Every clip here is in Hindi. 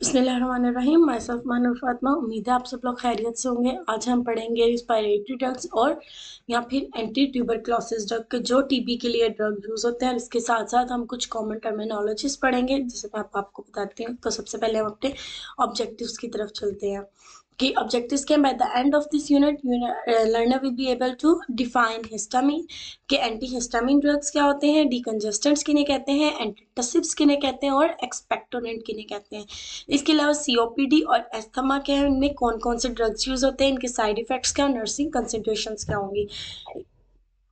बिस्मिल्लाहिर्रहमानिर्रहीम। मैं मानव फातिमा। उम्मीद है आप सब लोग खैरियत से होंगे। आज हम पढ़ेंगे रिस्पायरेटरी ड्रग्स और या फिर एंटी ट्यूबरक्लोसिस ड्रग जो टीबी के लिए ड्रग यूज होते हैं। इसके साथ साथ हम कुछ कॉमन टर्मिनोलॉजीज पढ़ेंगे जिसे मैं आपको बताती हूँ। तो सबसे पहले हम अपने ऑब्जेक्टिव्स की तरफ चलते हैं कि ऑब्जेक्टिव्स के by the end of this unit learner will be able to define histamine के एंटी हिस्टामिन ड्रग्स क्या होते हैं, डीकंजेस्टेंट्स किन्हें कहते हैं, एंटीटसिव्स किन्हें कहते हैं और एक्सपेक्टोरेंट किन्हें कहते हैं। इसके अलावा सीओपीडी और एस्थमा क्या है, इनमें कौन कौन से ड्रग्स यूज होते हैं, इनके साइड इफेक्ट्स क्या, नर्सिंग कंसिडरेशंस क्या होंगी।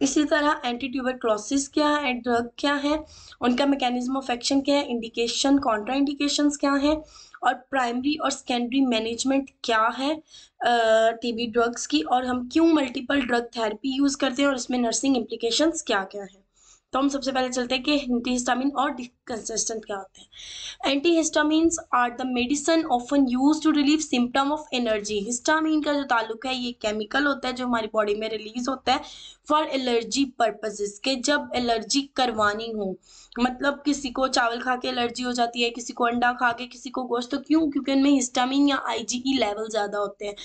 इसी तरह एंटी ट्यूबरक्लोसिस क्या है, ड्रग क्या है, उनका मैकेनिज्म ऑफ एक्शन क्या है, इंडिकेशन कॉन्ट्रा इंडिकेशंस क्या है और प्राइमरी और सेकेंडरी मैनेजमेंट क्या है टीबी ड्रग्स की, और हम क्यों मल्टीपल ड्रग थेरेपी यूज करते हैं और इसमें नर्सिंग इम्प्लीकेशंस क्या क्या है। तो हम सबसे पहले चलते हैं कि एंटीहिस्टामिन और डिकंजेस्टेंट क्या होते हैं। Antihistamines are the medicine often used to relieve symptom of energy. Histamine का जो ताल्लुक है ये केमिकल होता है जो हमारी बॉडी में रिलीज होता है फॉर एलर्जी पर्पसेस, के जब एलर्जी करवानी हो। मतलब किसी को चावल खा के एलर्जी हो जाती है, किसी को अंडा खा के, किसी को गोश्त, तो क्यों? क्योंकि उनमें हिस्टामिन या आईजीई लेवल ज्यादा होते हैं।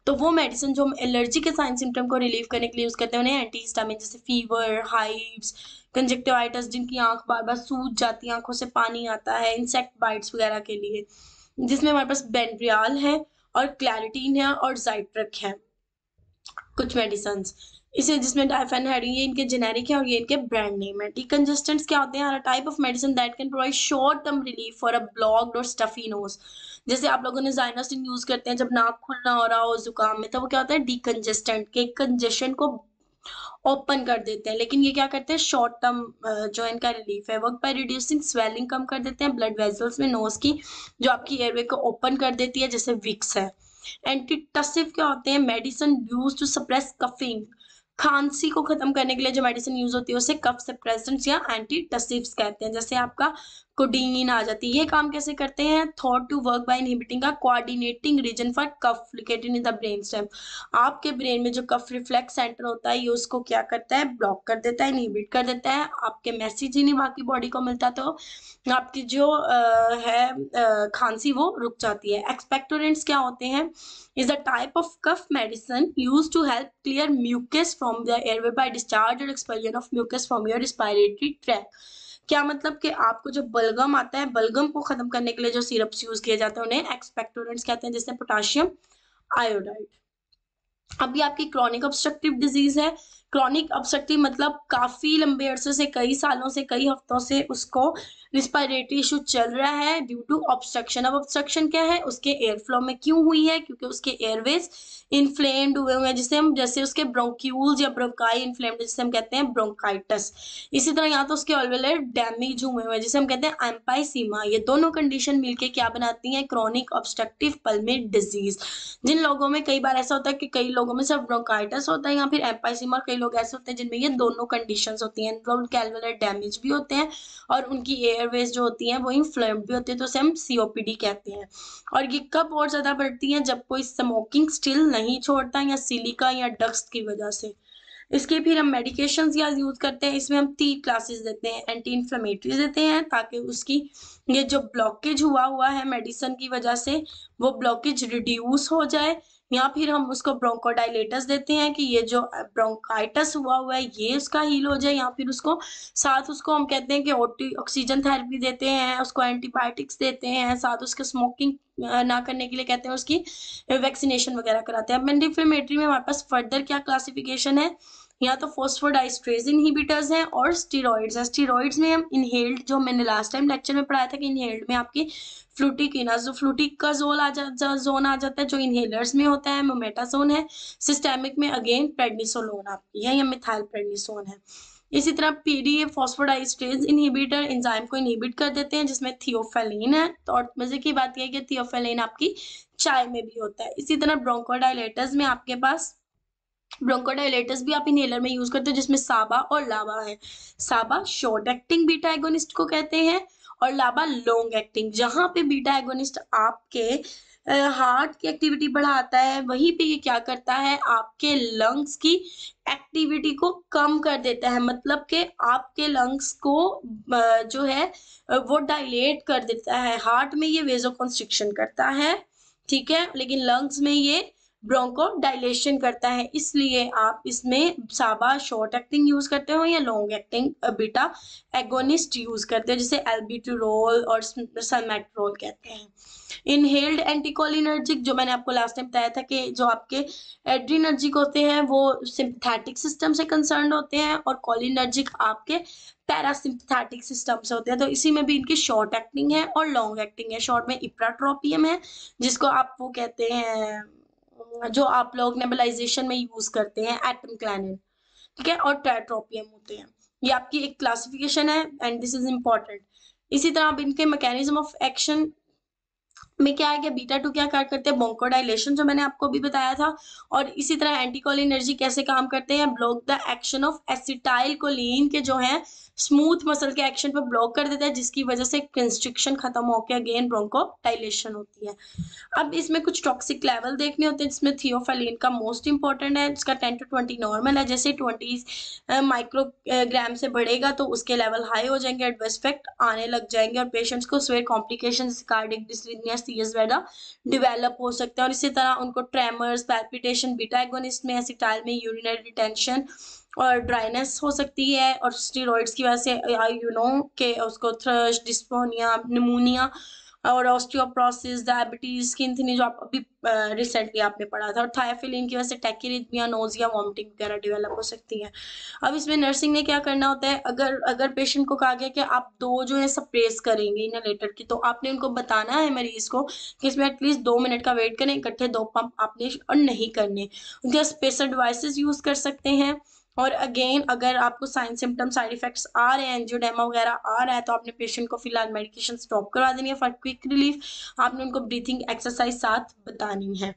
तो वो मेडिसिन जो हम एलर्जी के साइन सिम्टम को रिलीव करने के लिए यूज करते हैं उन्हें एंटीहिस्टामिन, जैसे फीवर, हाइव्स, कंजक्टिवाइटिस, जिनकी आंख बार बार सूज जाती है, आंखों से पानी आता है, इंसेक्ट बाइट्स वगैरह के लिए, जिसमें हमारे पास बेंड्रियाल है और क्लैरिटीन है और जाइट्रक है कुछ मेडिसिन। इसे जिसमें डाइफेनहाइड्रिन, ये इनके जेनेरिक है और ये इनके ब्रांड नेम है। डिकंजेस्टेंट्स क्या होते हैं? Type of medicine that can provide short term relief for a blocked और स्टफी नोज। जैसे आप लोगों ने जाइनास्टिन यूज करते हैं जब नाक खुलना हो रहा हो जुकाम में, तो वो क्या होता है? डिकंजेस्टेंट के कंजेशन को ओपन कर देते हैं, लेकिन ये क्या करते हैं? शॉर्ट टर्म जो इनका रिलीफ है, वर्क बाय रिड्यूसिंग स्वेलिंग, कम कर देते हैं ब्लड वेसल्स में नोज की, जो आपकी एयरवे को ओपन कर देती है, जैसे विक्स है। एंटीटसिव क्या होते हैं? Medicine use to suppress coughing, खांसी को खत्म करने के लिए जो मेडिसिन यूज होती है उसे कफ सप्रेसेंट्स या एंटीटसिव्स कहते हैं। जैसे आपका कोडीन आ जाती है। ये काम कैसे करते हैं? Thought to work by inhibiting का coordinating region for cough located in the brain stem. आपके ब्रेन में जो कफ रिफ्लेक्स सेंटर होता है ये उसको क्या करता है? ब्लॉक कर देता है, इनहिबिट कर देता है। आपके मैसेज ही नहीं बाकी बॉडी को मिलता, तो आपकी जो खांसी वो रुक जाती है। एक्सपेक्टोरेंट्स क्या होते हैं? is a type of cough medicine used to help clear mucus from the airway by discharge or expulsion of mucus from your respiratory tract। क्या मतलब कि आपको जो बलगम आता है, बलगम को खत्म करने के लिए जो सिरप्स यूज किए जाते हैं उन्हें एक्सपेक्टोरेंट्स कहते हैं, जैसे पोटाशियम आयोडाइड। अभी आपकी क्रॉनिक ऑब्स्ट्रक्टिव डिजीज है। क्रॉनिक ऑब्स्ट्रक्टिव मतलब काफी लंबे अरसे से, कई सालों से, कई हफ्तों से उसको रिस्पायरेटरी इशू चल रहा है ड्यू टू ऑब्स्ट्रक्शन। अब ऑब्स्ट्रक्शन क्या है? उसके एयर फ्लो में क्यों हुई है? क्योंकि उसके एयरवेज इन्फ्लेम्ड हुए हुए हैं, जिसे हम, जैसे उसके ब्रोंक्यूल्स या ब्रोंकाई इन्फ्लेम्ड, जिसे हम कहते हैं ब्रोंकाइटिस। इसी तरह यहाँ तो उसके ऑलवेलर डैमेज हुए हुए हैं, जिसे हम कहते हैं एम्पाइसीमा। ये दोनों कंडीशन मिलके क्या बनाती हैं? Chronic obstructive pulmonary disease. जिन लोगों में, कई बार ऐसा होता है कि कई लोगों में सिर्फ ब्रोंकाइटिस होता है या फिर एम्पाइसीमा, और कई लोग ऐसे होते हैं जिनमें ये दोनों कंडीशंस होती हैं, मतलब उनके एल्वेलर डैमेज भी होते हैं और उनकी एयरवेज जो होती हैं वो इन्फ्लेम्ड भी होती है, तो उसे हम सीओपीडी कहते हैं। और ये कब और ज्यादा बढ़ती है? जब कोई स्मोकिंग स्टिल नहीं छोड़ता या सिलिका या डस्ट की वजह से। इसके फिर हम मेडिकेशंस या यूज करते हैं। इसमें हम 3 क्लासेस देते हैं। एंटी इन्फ्लेमेटरी देते हैं ताकि उसकी ये जो ब्लॉकेज हुआ हुआ है मेडिसिन की वजह से वो ब्लॉकेज रिड्यूस हो जाए, या फिर हम उसको ब्रोंकोडाइलेटर्स देते हैं कि ये जो ब्रोंकाइटिस हुआ हुआ है ये उसका हील हो जाए, या फिर उसको साथ उसको हम कहते हैं कि ऑक्सीजन थेरेपी देते हैं, उसको एंटीबायोटिक्स देते हैं, साथ उसके स्मोकिंग ना करने के लिए कहते हैं उसकी वैक्सीनेशन वगैरह कराते हैं। अब एंटी इन्फ्लेमेटरी में हमारे पास फर्दर क्या क्लासिफिकेशन है? या तो फॉस्फोडाइस्ट्रेज इनहिबिटर्स हैं और स्टीरॉइड्स हैं। स्टीरॉइड्स में हम इनहेल्ड, जो मैंने लास्ट टाइम लेक्चर में पढ़ाया था कि इनहेल्ड में आपकी फ्लूटिकिनाज, जो फ्लूटिक का जोन आ जाता है जो इनहेलर्स में होता है, मोमेटाजोन है। सिस्टेमिक में अगेन प्रेडनिसोलोन आपकी है या मिथाइल प्रेडनिसोन है। इसी तरह पीडीए फॉस्फोडाइस्ट्रेज इनहिबिटर एंजाइम को इनहिबिट कर देते हैं, जिसमें थियोफेलिन है। तो और मजे की बात यह है कि थियोफेलिन आपकी चाय में भी होता है। इसी तरह ब्रोंकोडाइलेटर्स में आपके पास, ब्रोंकोडाइलेटर्स भी आप इनहेलर में यूज करते हो, जिसमें साबा और लावा है। साबा शॉर्ट एक्टिंग बीटा एगोनिस्ट को कहते हैं और लाबा लॉन्ग एक्टिंग। जहां पे बीटा एगोनिस्ट आपके हार्ट की एक्टिविटी बढ़ाता है, वहीं पे ये क्या करता है, आपके लंग्स की एक्टिविटी को कम कर देता है, मतलब कि आपके लंग्स को जो है वो डायलेट कर देता है। हार्ट में ये वेजोकंस्ट्रिक्शन करता है, ठीक है, लेकिन लंग्स में ये ब्रोंको डायलेशन करता है। इसलिए आप इसमें साबा शॉर्ट एक्टिंग यूज करते हो या long acting beta agonist use करते हो, जिसे एल्बिट्यूरोल और सल्मेट्रोल कहते हैं। इनहेल्ड एंटीकोलिनर्जिक, जो मैंने आपको लास्ट टाइम बताया था कि जो आपके एड्रीनर्जिक होते हैं वो सिंपैथेटिक सिस्टम से कंसर्न होते हैं, और कोलिनर्जिक आपके पैरासिम्पैथेटिक सिस्टम से होते हैं। तो इसी में भी इनकी शॉर्ट एक्टिंग है और लॉन्ग एक्टिंग है। शॉर्ट में इप्राट्रोपियम है, जिसको आप वो कहते हैं जो आप लोग नेबुलाइजेशन में यूज करते हैं, एटम क्लैनिन, ठीक है, और ट्राइट्रोपियम होते हैं। ये आपकी एक क्लासिफिकेशन है एंड दिस इज इंपॉर्टेंट। इसी तरह आप इनके मैकेनिज्म ऑफ एक्शन में क्या है कि बीटा टू क्या कार्य करते हैं, ब्रोंकोडाइलेशन जो मैंने आपको भी बताया था, और इसी तरह एंटीकोलिनर्जी कैसे काम करते हैं, block the action of acetyl choline के जो है स्मूथ मसल के एक्शन पर ब्लॉक कर देता है, जिसकी वजह से कंस्ट्रिक्शन खत्म होकर अगेन ब्रोंकोडाइलेशन होती है। अब इसमें कुछ टॉक्सिक लेवल देखने होते हैं, जिसमें थियोफेलिन का मोस्ट इंपॉर्टेंट है, जिसका 10 to 20 नॉर्मल है। जैसे 20 माइक्रोग्राम से बढ़ेगा तो उसके लेवल हाई हो जाएंगे, एडवर्स इफेक्ट आने लग जाएंगे, और पेशेंट्स को सीवियर कॉम्प्लिकेशंस, कार्डियक डिसरिथमिया, सीएस वगैरह डेवलप हो सकते हैं। और इसी तरह उनको ट्रेमर्स, पैल्पिटेशन, बीटा एगोनिस्ट में एसिटाइल में यूरिनरी रिटेंशन और ड्राइनेस हो सकती है, और स्टीरॉइड्स की वजह से यू नो के उसको थ्रश, डिस्पोनिया, निमोनिया और ऑस्टियोपोरोसिस, डायबिटीज, स्किन थिनिंग जो आप अभी रिसेंटली आपने पढ़ा था, और थायोफिलिन की वजह से टैकिरिथमिया, नोजिया, वॉमिटिंग वगैरह डेवलप हो सकती है। अब इसमें नर्सिंग ने क्या करना होता है, अगर अगर पेशेंट को कहा गया कि आप दो जो है सप्रेस करेंगे इनहेलेटर की, तो आपने उनको बताना है मरीज को कि इसमें एटलीस्ट 2 मिनट का वेट करें, इकट्ठे 2 पंप आपने और नहीं करने। उनके स्पेशल डिवाइसेस यूज कर सकते हैं। और अगेन अगर आपको साइन सिम्टम, साइड इफेक्ट्स आ रहे हैं, एंजियोडेमा वगैरह आ रहा है, तो आपने पेशेंट को फिलहाल मेडिकेशन स्टॉप करवा देनी है फॉर क्विक रिलीफ। आपने उनको ब्रीथिंग एक्सरसाइज साथ बतानी है।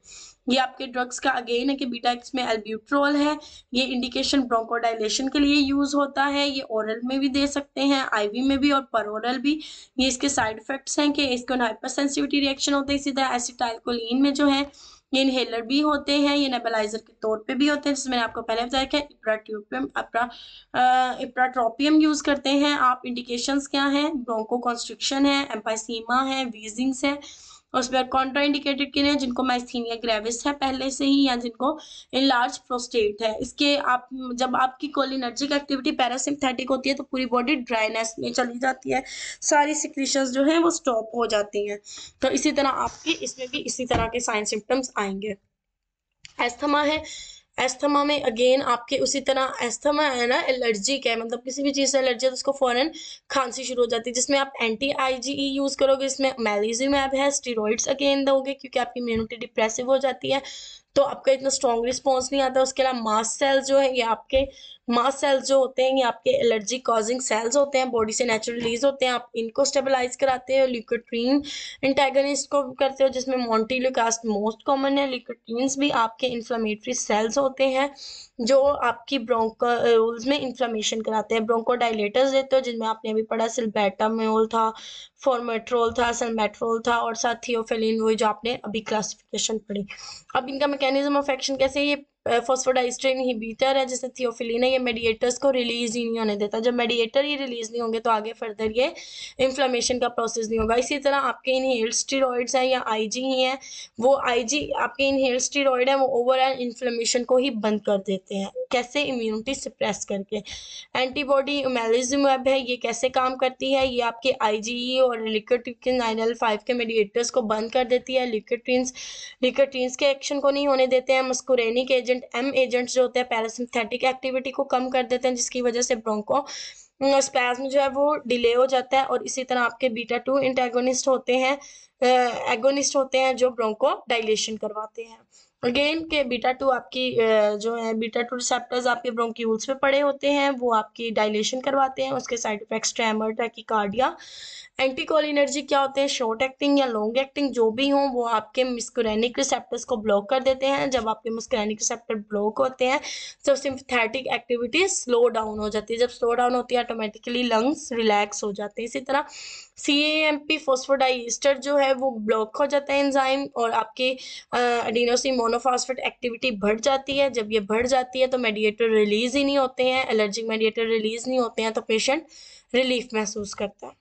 ये आपके ड्रग्स का अगेन है कि बीटा एक्स में एल्ब्यूट्रोल है। ये इंडिकेशन ब्रोंकोडाइलेशन के लिए यूज होता है। ये ओरल में भी दे सकते हैं, आईवी में भी और परोरल भी। ये इसके साइड इफेक्ट्स हैं कि इसको हाइपर सेंसिटिविटी रिएक्शन होता है। इसी तरह एसिटाइलकोलिन में जो है ये इनहेलर भी होते हैं, ये नेबुलाइजर के तौर पे भी होते हैं, जिसमें मैंने आपको पहले बताया कि इप्राट्रोपियम यूज करते हैं आप। इंडिकेशंस क्या हैं, ब्रोंको कॉन्स्ट्रिक्शन है, एम्फाइसीमा है, वीजिंग्स है, और उसके बाद कॉन्ट्रा इंडिकेटेड किन है, जिनको माइस्थीनिया ग्रेविस है पहले से ही, या जिनको इनलार्ज प्रोस्टेट है। इसके आप जब आपकी कोलिनर्जिक एक्टिविटी पैरासिम्पैथेटिक होती है तो पूरी बॉडी ड्राइनेस में चली जाती है, सारी सिक्रीशंस जो है वो स्टॉप हो जाती हैं। तो इसी तरह आपकी इसमें भी इसी तरह के साइन सिम्टम्स आएंगे। एस्थमा है, एस्थमा में अगेन आपके उसी तरह, एस्थमा है ना एलर्जिक है, मतलब किसी भी चीज से एलर्जी है तो उसको फौरन खांसी शुरू हो जाती है, जिसमें आप एंटी आईजीई यूज करोगे। इसमें मैलिज्यूमैब है, स्टीरॉइड्स अगेन दोगे क्योंकि आपकी इम्यूनिटी डिप्रेसिव हो जाती है तो आपका इतना स्ट्रॉन्ग रिस्पॉन्स नहीं आता। उसके अलावा मास्ट सेल्स जो है, ये आपके मास्ट सेल्स जो होते हैं ये आपके एलर्जी कॉजिंग सेल्स होते हैं, बॉडी से नेचुरल रिलीज होते हैं, आप इनको स्टेबलाइज कराते हो। ल्यूकोट्रीन एंटागनिस्ट को करते हो, जिसमें मोंटेल्यूकास्ट मोस्ट कॉमन है। ल्यूकोट्रीन्स भी आपके इन्फ्लेमेटरी सेल्स होते हैं जो आपकी ब्रोंकोल्स में इन्फ्लेमेशन कराते हैं। ब्रोंकोडाइलेटर्स देते हो, जिनमें आपने अभी पढ़ा सिल्बेटामोल था, फॉर्मेट्रोल था, सल्मेट्रोल था, और साथ थियोफिलिन, वही जो आपने अभी क्लासिफिकेशन पढ़ी। अब इनका मैकेनिज्म ऑफ एक्शन कैसे, ये फॉस्फोडाइस्ट्रेन इनहिबिटर है, जैसे थियोफिलिन है, ये मेडिएटर्स को रिलीज ही नहीं होने देता। जब मेडिएटर ही रिलीज नहीं होंगे तो आगे फर्दर ये इन्फ्लेमेशन का प्रोसेस नहीं होगा। इसी तरह आपके इनहेल्ड स्टेरॉइड्स हैं या आईजी ही हैं, वो आईजी आपके इनहेल्ड स्टेरॉइड है, वो ओवरऑल इन्फ्लेमेशन को ही बंद कर देते हैं। कैसे, इम्यूनिटी सप्रेस करके। एंटीबॉडी मैलिज्यूमैब है, ये कैसे काम करती है, ये आपके आईजीई और लिकोट्रिन 9L5 के मेडिएटर्स को बंद कर देती है। लिकोट्रिन्स के एक्शन को नहीं होने देते हैं। मस्कुरेनिक एजेंट, एम एजेंट्स जो होते हैं पैरासिम्पैथेटिक एक्टिविटी को कम कर देते हैं, जिसकी वजह से ब्रोंको स्पैज्म जो है वो डिले हो जाता है। और इसी तरह आपके बीटा 2 एंटागोनिस्ट होते हैं, एगोनिस्ट होते हैं जो ब्रोंको डायलेशन करवाते हैं। अगेन के बीटा टू आपकी जो है बीटा टू रिसेप्टर्स आपके ब्रोंक्यूल्स पे पड़े होते हैं, वो आपकी डायलेशन करवाते हैं, उसके side effects tremor, tachycardia. Anticholinergic क्या होते हैं, शॉर्ट एक्टिंग या लॉन्ग एक्टिंग जो भी हो, वो आपके मस्कुरेनिक रिसेप्टर्स को ब्लॉक कर देते हैं। जब आपके मस्कुरेनिक रिसेप्टर ब्लॉक होते हैं तो सिम्पैथेटिक एक्टिविटी स्लो डाउन हो जाती है। जब स्लो डाउन होती है ऑटोमेटिकली लंग्स रिलैक्स हो जाते हैं। इसी तरह CAMP फॉस्फोडाइस्टर जो है वो ब्लॉक हो जाता है एंजाइम, और आपके एडिनोसिन मोनोफॉस्फेट एक्टिविटी बढ़ जाती है। जब ये बढ़ जाती है तो मेडिएटर रिलीज ही नहीं होते हैं, एलर्जिक मेडिएटर रिलीज नहीं होते हैं, तो पेशेंट रिलीफ महसूस करता है।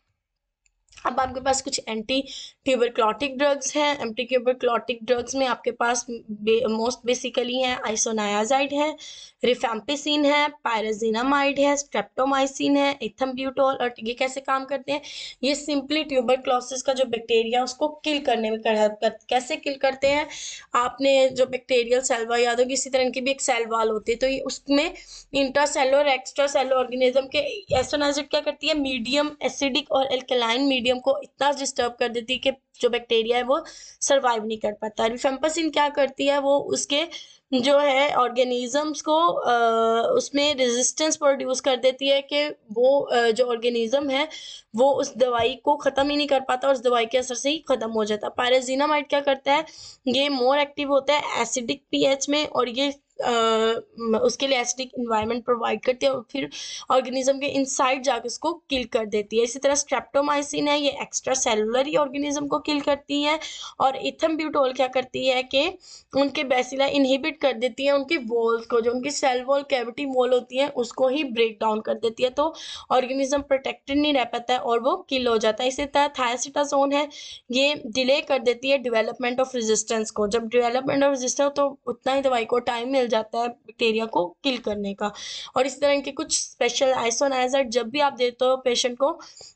अब आपके पास कुछ एंटी ट्यूबरक्लोटिक ड्रग्स हैं। एंटी ट्यूबरक्लोटिक ड्रग्स में आपके पास मोस्ट बेसिकली हैं आइसोनायाजाइड है, रिफेम्पिसिन है, पायराजिनामाइड है, स्ट्रेप्टोमाइसिन है, इथम्ब्यूटोल। और ये कैसे काम करते हैं, ये सिंपली ट्यूबरक्लोसिस का जो बैक्टीरिया उसको किल करने में कैसे किल करते हैं। आपने जो बैक्टीरियल सेल याद होगी, इसी तरह की भी एक सेल वाल होती है, तो ये उसमें इंट्रासेलुलर एक्स्ट्रा सेलुलर ऑर्गेनिज्म के एसोनाइजिड क्या करती है, मीडियम एसिडिक और एल्कलाइन मीडियम को इतना डिस्टर्ब कर देती है कि जो बैक्टीरिया है वो सर्वाइव नहीं कर पाता। रिफेम्पसिन क्या करती है, वो उसके जो है ऑर्गेनिजम्स को उसमें रेजिस्टेंस प्रोड्यूस कर देती है कि वो जो ऑर्गेनिज्म है वो उस दवाई को ख़त्म ही नहीं कर पाता और उस दवाई के असर से ही ख़त्म हो जाता। पायराजिनामाइड क्या करता है, ये मोर एक्टिव होता है एसिडिक पीएच में, और ये उसके लिए एसिडिक इन्वायरमेंट प्रोवाइड करती है और फिर ऑर्गेनिज्म के इनसाइड जाकर उसको किल कर देती है। इसी तरह स्ट्रेप्टोमाइसिन है, ये एक्स्ट्रा सेलुलर ही ऑर्गेनिज्म को किल करती है। और इथम्ब्यूटोल क्या करती है कि उनके बेसिला इनहिबिट कर देती है, उनकी वॉल्स को, जो उनकी सेल वॉल कैविटी वॉल होती है उसको ही ब्रेक डाउन कर देती है, तो ऑर्गेनिज्म प्रोटेक्टेड नहीं रह पाता है और वो किल हो जाता है। इसी तरह थायोसिटाजोन है, ये डिले कर देती है डेवलपमेंट ऑफ रेजिस्टेंस को। जब डेवलपमेंट ऑफ रेजिस्टेंस हो तो उतना ही दवाई को टाइम मिल जाता है बैक्टीरिया को किल करने का। और इस तरह के कुछ स्पेशल आइसोनाइजाइड जब भी आप देते हो पेशेंट को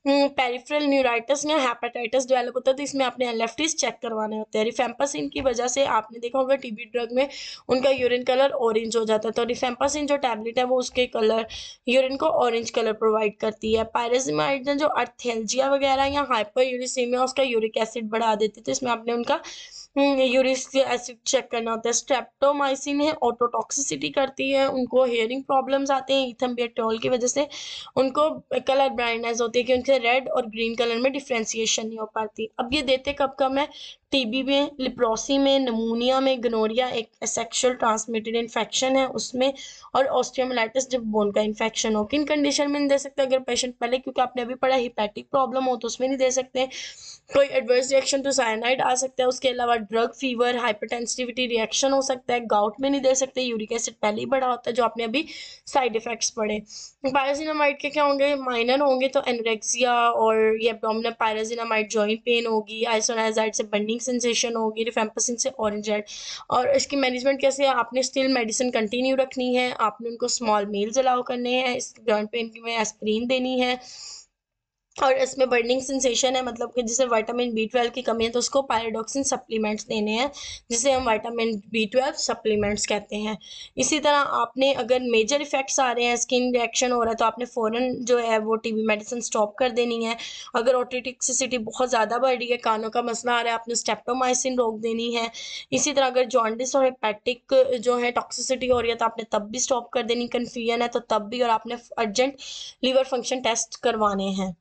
पेरिफेरल न्यूराइटिस या हेपेटाइटिस डेवलप होता है तो इसमें आपने एलएफटीज चेक करवाने होते हैं। रिफेम्पसिन की वजह से आपने देखा होगा टीबी ड्रग में उनका यूरिन कलर ऑरेंज हो जाता है, तो रिफेम्पसिन जो टैबलेट है वो उसके कलर यूरिन को ऑरेंज कलर प्रोवाइड करती है। पायराजिनामाइड जो अर्थेल्जिया वगैरह या हाइपर यूरिसीमिया उसका यूरिक एसिड बढ़ा देती है, तो इसमें आपने उनका यूरिक एसिड चेक करना होता है। स्ट्रेप्टोमाइसिन है, ऑटोटॉक्सिसिटी करती है, उनको हेयरिंग प्रॉब्लम्स आते हैं इथम्बिएटोल की वजह से, उनको कलर ब्लाइंडनेस होती है कि उनके रेड और ग्रीन कलर में डिफ्रेंसिएशन नहीं हो पाती। अब ये देते कब कम है, टीबी में, लिप्रोसी में, नमूनिया में, गनोरिया एक सेक्सुअल ट्रांसमिटेड इन्फेक्शन है उसमें, और ऑस्टियोमाइलाइटिस जब बोन का इन्फेक्शन हो। किन कंडीशन में नहीं दे सकते, अगर पेशेंट पहले, क्योंकि आपने अभी पढ़ा हिपैटिक प्रॉब्लम हो तो उसमें नहीं दे सकते, कोई एडवर्स रिएक्शन टू साइनाइड आ सकता है, उसके अलावा ड्रग फीवर हाइपरटेंसिविटी रिएक्शन हो सकता है, गाउट में नहीं दे सकते, यूरिक एसिड पहले ही बढ़ा होता है जो आपने अभी साइड इफेक्ट्स पढ़े। पायराजिनामाइड के क्या होंगे, माइनर होंगे तो एनोरेक्सिया और ये एब्डोमिनल, पायराजिनामाइड जॉइंट पेन होगी, आइसोनाइजाइड से बर्निंग सेंसेशन होगी, रिफेम्पसिन से ऑरेंज रेड। और इसकी मैनेजमेंट कैसे है, आपने स्टिल मेडिसिन कंटिन्यू रखनी है, आपने उनको स्मॉल मील्स अलाउ करने हैं, इस जॉइंट पेन में एस्प्रिन देनी है, और इसमें बर्निंग सेंसेशन है मतलब कि जिसे विटामिन B12 की कमी है तो उसको पायरोडॉक्सिन सप्लीमेंट्स देने हैं, जिसे हम विटामिन B12 सप्लीमेंट्स कहते हैं। इसी तरह आपने अगर मेजर इफेक्ट्स आ रहे हैं, स्किन रिएक्शन हो रहा है, तो आपने फ़ौरन जो है वो टीबी मेडिसिन स्टॉप कर देनी है। अगर ओटिटिक्सिसिटी बहुत ज़्यादा बढ़ रही है, कानों का मसला आ रहा है, आपने स्ट्रेप्टोमाइसिन रोक देनी है। इसी तरह अगर जॉन्डिस और हेपेटिक जो है टॉक्सिसिटी हो रही है तो आपने तब भी स्टॉप कर देनी, कन्फ्यूजन है तो तब भी, और आपने अर्जेंट लीवर फंक्शन टेस्ट करवाने हैं।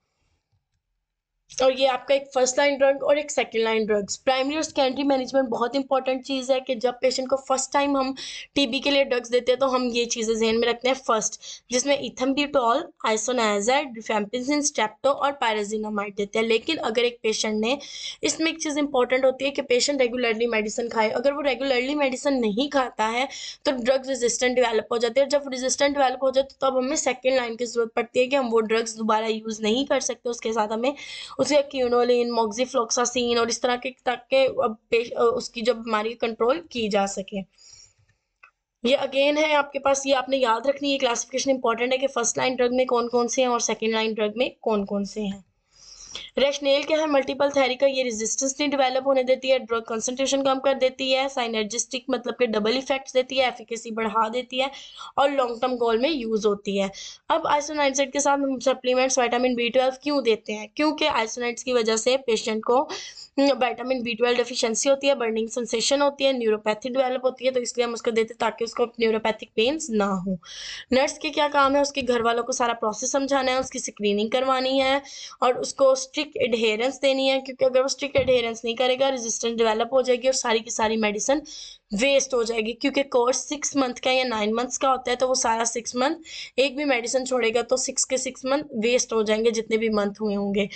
और ये आपका एक फर्स्ट लाइन ड्रग और एक सेकंड लाइन ड्रग्स। प्राइमरी और सेकेंडरी मैनेजमेंट बहुत इंपॉर्टेंट चीज़ है कि जब पेशेंट को फर्स्ट टाइम हम टीबी के लिए ड्रग्स देते हैं तो हम ये चीज़ें ध्यान में रखते हैं फर्स्ट, जिसमें इथम्ब्यूटोल, आइसोनाइजाइड, रिफेम्पिसिन, स्ट्रेप्टो और पायराजिनामाइड देते हैं। लेकिन अगर एक पेशेंट ने, इसमें एक चीज़ इंपॉर्टेंट होती है कि पेशेंट रेगुलरली मेडिसिन खाए। अगर वो रेगुलरली मेडिसिन नहीं खाता है तो ड्रग रेजिस्टेंट डेवलप हो जाती है, और जब रेजिस्टेंट डेवलप हो जाती है तब हमें सेकेंड लाइन की जरूरत पड़ती है कि हम वो ड्रग्स दोबारा यूज़ नहीं कर सकते, उसके साथ हमें उसके क्यूनोलिन, मोक्सीफ्लोक्सासिन और इस तरह के, ताकि उसकी जो बीमारी कंट्रोल की जा सके। ये अगेन है आपके पास, ये आपने याद रखनी है, क्लासिफिकेशन इंपॉर्टेंट है कि फर्स्ट लाइन ड्रग में कौन कौन से हैं और सेकेंड लाइन ड्रग में कौन कौन से हैं। रैशनेल क्या है मल्टीपल थेरेपी का, ये रेजिस्टेंस नहीं डेवलप होने देती है, ड्रग कंसंट्रेशन कम कर देती है, साइनर्जिस्टिक मतलब के डबल इफेक्ट्स देती है, एफिकेसी बढ़ा देती है और लॉन्ग टर्म गोल में यूज होती है। अब आइसोनाइट्राइड के साथ हम सप्लीमेंट्स विटामिन B12 क्यों देते हैं? क्योंकि आइसोनाइट्स की वजह से पेशेंट को विटामिन B12 डेफिशिएंसी होती है, बर्निंग सेंसेशन होती है, न्यूरोपैथी डेवलप होती है, तो इसलिए हम उसको देते हैं ताकि उसको न्यूरोपैथिक पेन्स ना हो। नर्स के क्या काम है? उसके घर वालों को सारा प्रोसेस समझाना है, उसकी स्क्रीनिंग करवानी है और उसको स्ट्रिक्ट एडहेरेंस देनी है, क्योंकि अगर वो स्ट्रिक्ट एडहेरेंस नहीं करेगा रेजिस्टेंस डेवलप हो जाएगी और सारी की सारी मेडिसिन वेस्ट हो जाएगी। क्योंकि कोर्स 6 मंथ का या 9 मंथ्स का होता है, तो वो सारा 6 मंथ एक भी मेडिसिन छोड़ेगा तो 6 के 6 मंथ वेस्ट हो जाएंगे जितने भी मंथ हुए होंगे।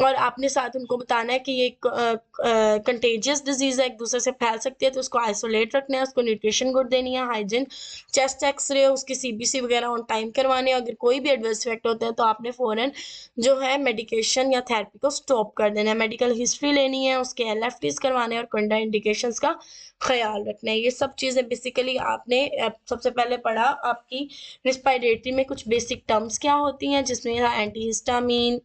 और आपने साथ उनको बताना है कि ये कंटेजियस डिजीज है, एक दूसरे से फैल सकती है, तो उसको आइसोलेट रखना है, उसको न्यूट्रिशन गुड देनी है, हाइजीन, चेस्ट एक्सरे, उसकी CBC वगैरह ऑन टाइम करवाने। अगर कोई भी एडवर्स इफेक्ट होता है तो आपने फौरन जो है मेडिकेशन या थेरेपी को स्टॉप कर देना है, मेडिकल हिस्ट्री लेनी है, उसके LFTs करवाने हैं और कंडा इंडिकेशंस का ख्याल रखना है। ये सब चीज़ें बेसिकली आपने सबसे पहले पढ़ा आपकी रिस्पायरेटरी में कुछ बेसिक टर्म्स क्या होती हैं, जिसमें एंटीहिस्टामीन,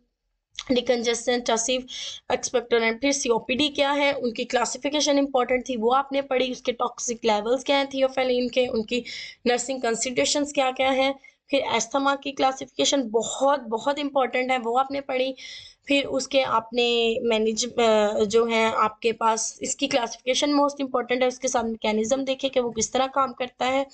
डिकंजेस्टेंट, टसिव, एक्सपेक्टोरेंट, फिर COPD क्या है, उनकी क्लासिफिकेशन इंपॉर्टेंट थी वो आपने पढ़ी, उसके टॉक्सिक लेवल्स क्या हैं थियोफेलिन के, उनकी नर्सिंग कंसिडरेशंस क्या क्या हैं, फिर एस्थमा की क्लासिफिकेशन बहुत बहुत इंपॉर्टेंट है वो आपने पढ़ी, फिर उसके आपने मैनेज जो है आपके पास इसकी क्लासिफिकेशन मोस्ट इंपॉर्टेंट है, उसके साथ मैकेनिज्म देखे कि वो किस तरह काम करता है।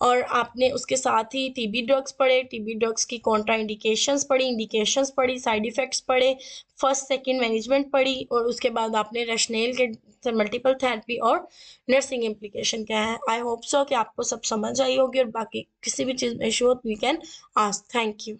और आपने उसके साथ ही TB ड्रग्स पढ़े, TB ड्रग्स की कॉन्ट्रा इंडिकेशंस पढ़ी, साइड इफेक्ट्स पढ़े, फर्स्ट सेकंड मैनेजमेंट पढ़ी और उसके बाद आपने रैशनेल के मल्टीपल थेरेपी और नर्सिंग इम्प्लीकेशन क्या है। आई होप सो कि आपको सब समझ आई होगी और बाकी किसी भी चीज़ में इशू हो तो you can ask. Thank you.